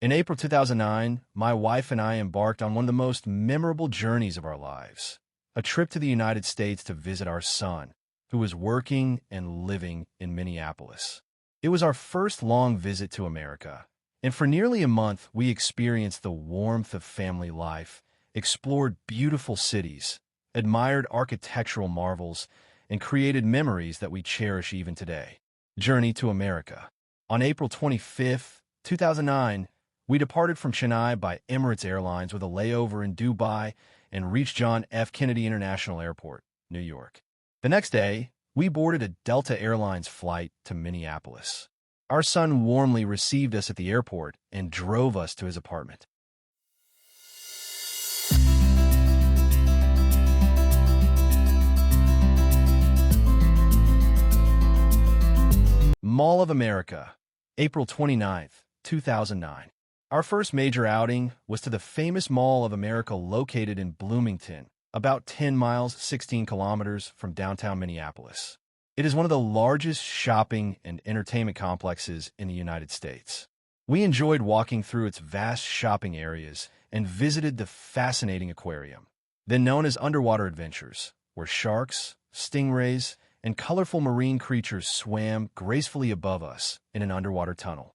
In April 2009, my wife and I embarked on one of the most memorable journeys of our lives, a trip to the United States to visit our son, who was working and living in Minneapolis. It was our first long visit to America, and for nearly a month we experienced the warmth of family life, explored beautiful cities, admired architectural marvels, and created memories that we cherish even today. Journey to America. On April 25, 2009, we departed from Chennai by Emirates Airlines with a layover in Dubai and reached John F. Kennedy International Airport, New York. The next day, we boarded a Delta Airlines flight to Minneapolis. Our son warmly received us at the airport and drove us to his apartment. Mall of America, April 29, 2009. Our first major outing was to the famous Mall of America located in Bloomington, about 10 miles, 16 kilometers from downtown Minneapolis. It is one of the largest shopping and entertainment complexes in the United States. We enjoyed walking through its vast shopping areas and visited the fascinating Aquarium, then known as Underwater Adventures, where sharks, stingrays, and colorful marine creatures swam gracefully above us in an underwater tunnel.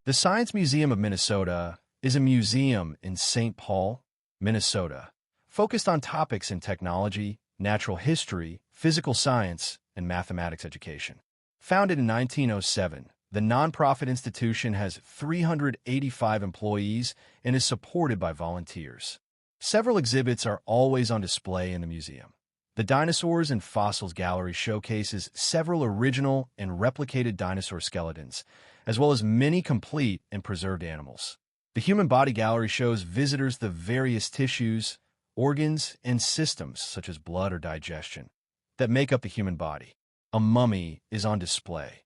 The Science Museum of Minnesota is a museum in St. Paul, Minnesota, focused on topics in technology, natural history, physical science, and mathematics education. Founded in 1907, The nonprofit institution has 385 employees and is supported by volunteers. Several exhibits are always on display in the museum. The Dinosaurs and Fossils Gallery showcases several original and replicated dinosaur skeletons, as well as many complete and preserved animals. The Human Body Gallery shows visitors the various tissues, organs, and systems, such as blood or digestion, that make up the human body. A mummy is on display.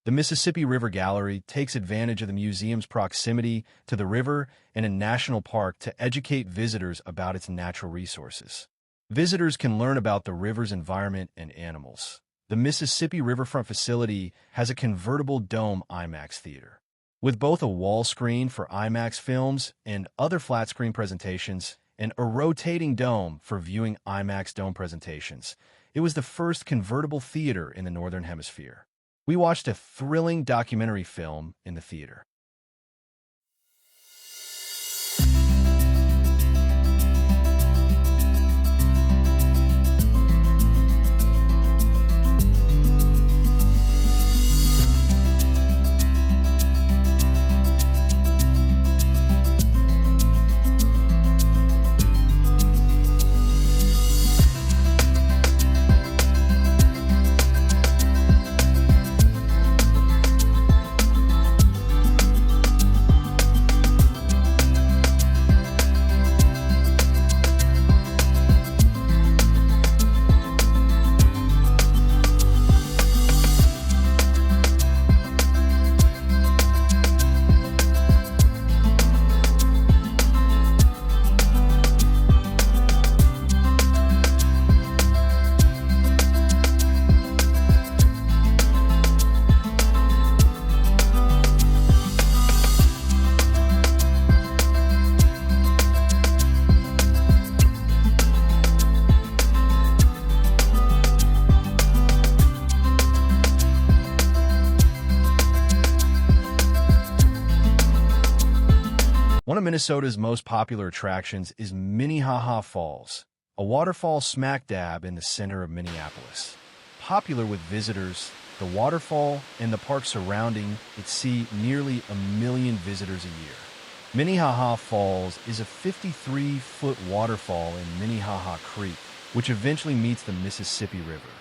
The Mississippi River Gallery takes advantage of the museum's proximity to the river and a national park to educate visitors about its natural resources. Visitors can learn about the river's environment and animals. The Mississippi Riverfront facility has a convertible dome IMAX theater. With both a wall screen for IMAX films and other flat-screen presentations, and a rotating dome for viewing IMAX dome presentations, it was the first convertible theater in the Northern Hemisphere. We watched a thrilling documentary film in the theater. One of Minnesota's most popular attractions is Minnehaha Falls, a waterfall smack dab in the center of Minneapolis. Popular with visitors, the waterfall and the park surrounding it see nearly 1 million visitors a year. Minnehaha Falls is a 53-foot waterfall in Minnehaha Creek, which eventually meets the Mississippi River.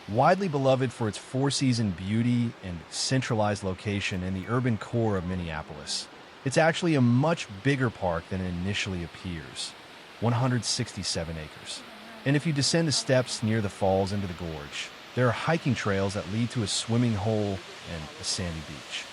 Widely beloved for its four-season beauty and centralized location in the urban core of Minneapolis, it's actually a much bigger park than it initially appears, 167 acres. And if you descend the steps near the falls into the gorge, there are hiking trails that lead to a swimming hole and a sandy beach.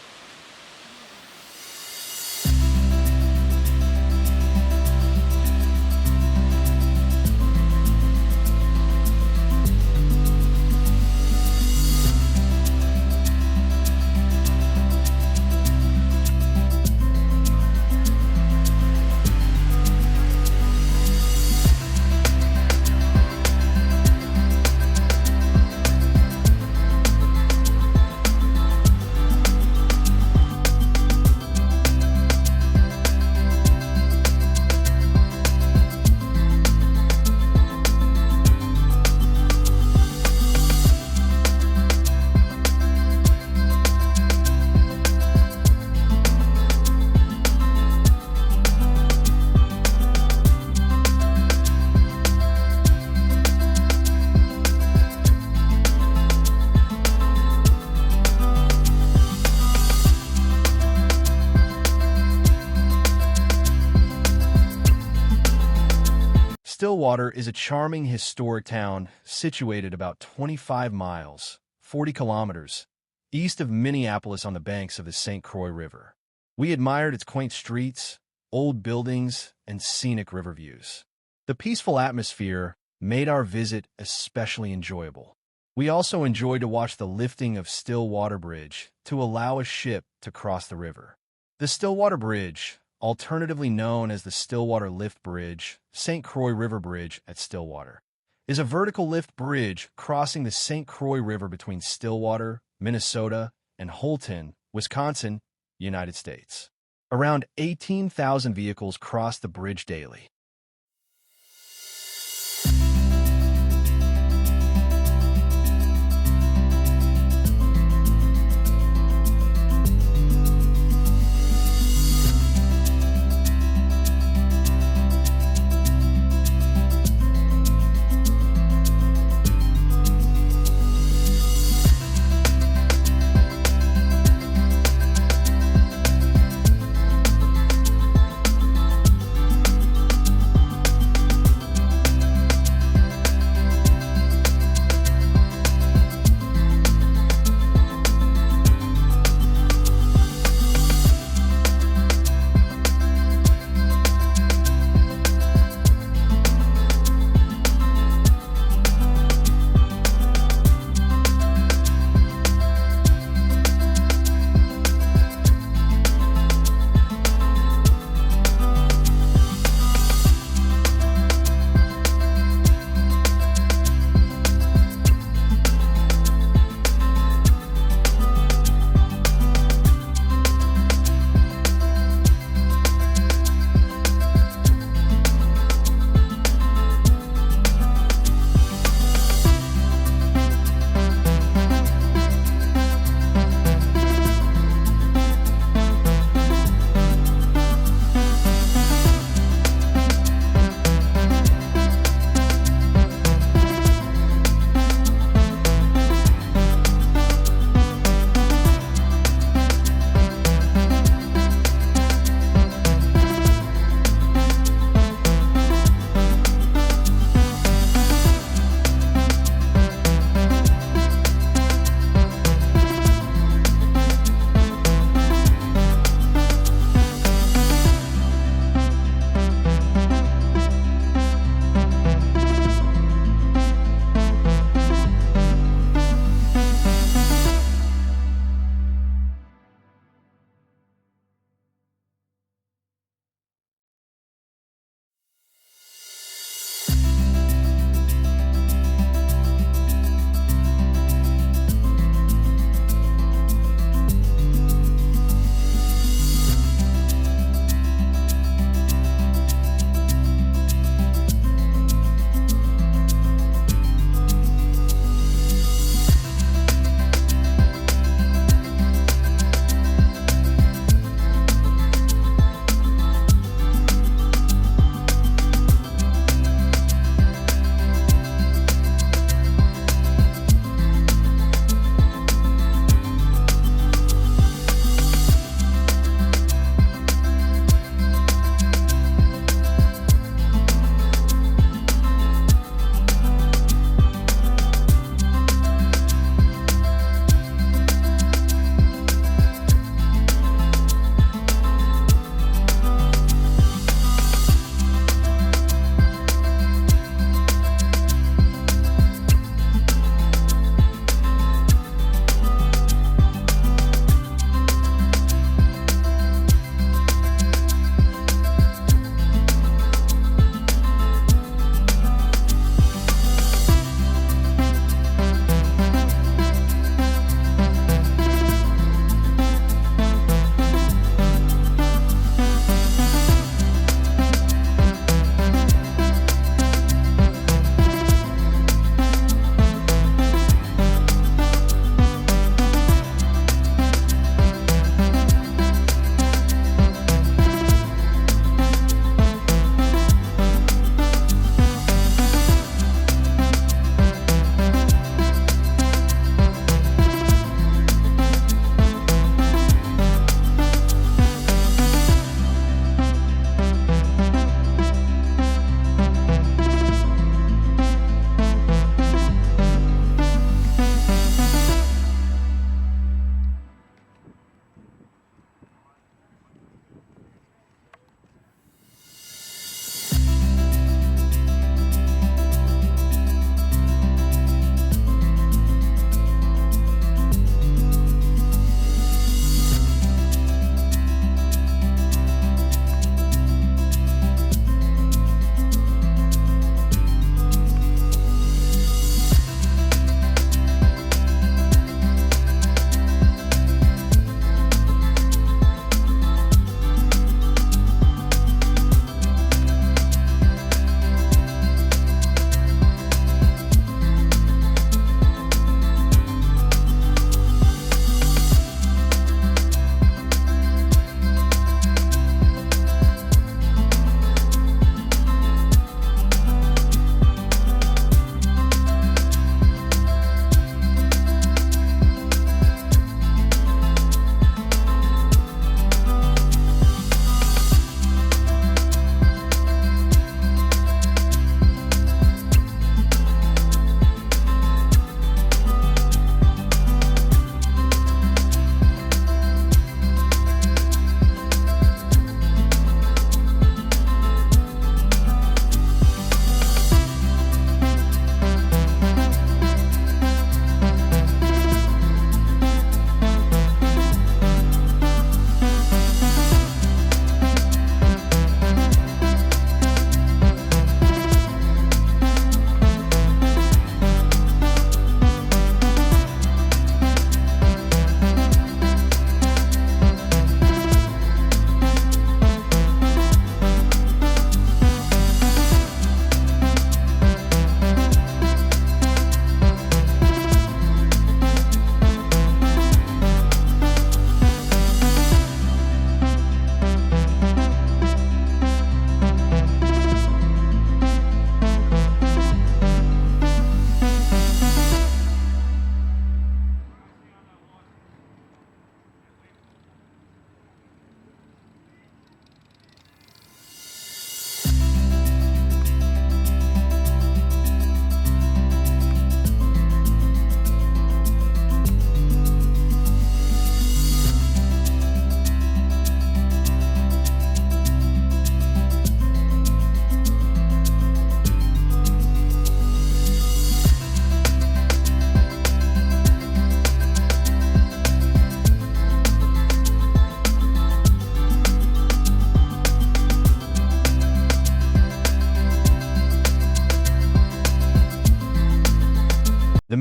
Stillwater is a charming historic town situated about 25 miles, 40 kilometers, east of Minneapolis on the banks of the St. Croix River. We admired its quaint streets, old buildings, and scenic river views. The peaceful atmosphere made our visit especially enjoyable. We also enjoyed to watch the lifting of Stillwater Bridge to allow a ship to cross the river. The Stillwater Bridge, alternatively known as the Stillwater Lift Bridge, St. Croix River Bridge at Stillwater, is a vertical lift bridge crossing the St. Croix River between Stillwater, Minnesota, and Holton, Wisconsin, United States. Around 18,000 vehicles cross the bridge daily.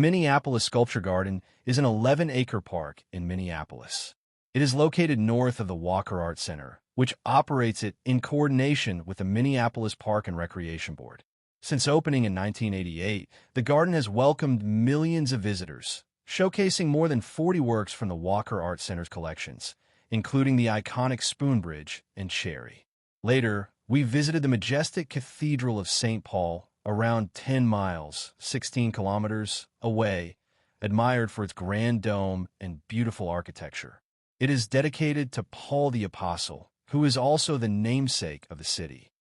Minneapolis Sculpture Garden is an 11-acre park in Minneapolis. It is located north of the Walker Art Center, which operates it in coordination with the Minneapolis Park and Recreation Board. Since opening in 1988, the garden has welcomed millions of visitors, showcasing more than 40 works from the Walker Art Center's collections, including the iconic Spoon Bridge and Cherry. Later, we visited the majestic Cathedral of St. Paul, around 10 miles, 16 kilometers, away, admired for its grand dome and beautiful architecture. It is dedicated to Paul the Apostle, who is also the namesake of the city.